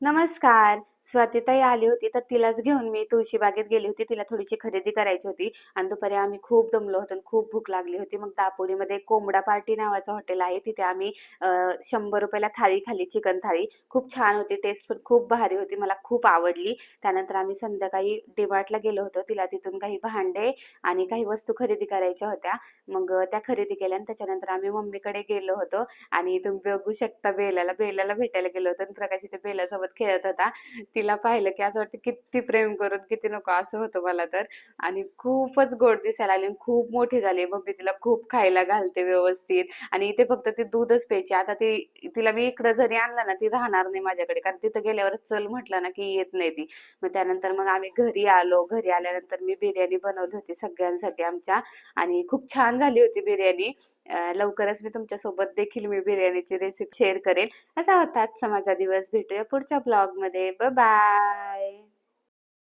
नमस्कार. स्वातीताई आली होती तर तिलाच घेऊन मी तुळशीबागेत गेली होती. तिला थोडीशी खरेदी करायची होती आणि दुपारी आम्ही खूप दमलो होतो आणि खूप भूक लागली होती. मग दापोलीमध्ये कोंबडा पार्टी नावाचं हॉटेल आहे. तिथे आम्ही ₹100 थाळी खाल्ली, चिकन थाळी. खूप छान होती, टेस्ट पण खूप भारी होती. मला खूप आवडली. त्यानंतर आम्ही संध्याकाळी डी-मार्टला गेलो होतो. तिला तिथून काही भांडे आणि काही वस्तू खरेदी करायच्या होत्या. मग त्या खरेदी केल्या आणि त्याच्यानंतर आम्ही मम्मीकडे गेलो होतो आणि तुम्ही बघू शकता बेलाला भेटायला गेलो होतो आणि प्रकाश इथे बेलासोबत खेळत होता. तिला पाहिलं की असं वाटतं किती प्रेम करून किती नको असं होतं मला तर. आणि खूपच गोड दिसायला लागली आणि खूप मोठी झाली. मम्मी तिला खूप खायला घालते व्यवस्थित आणि इथे फक्त ती दूधच प्यायची. आता तिला मी इकडं जरी आणलं ना ती राहणार नाही माझ्याकडे, कारण तिथं गेल्यावरच चल म्हटलं ना की येत नाही ती. मग त्यानंतर मग आम्ही घरी आलो. घरी आल्यानंतर मी बिर्याणी बनवली होती सगळ्यांसाठी आमच्या आणि खूप छान झाली होती बिर्याणी. लवकरच मी तुमच्यासोबत देखील मी बिर्याणीची रेसिपी शेअर करेल. असा होता आजचा माझा दिवस. भेटूया पुढच्या ब्लॉगमध्ये. Bye bye.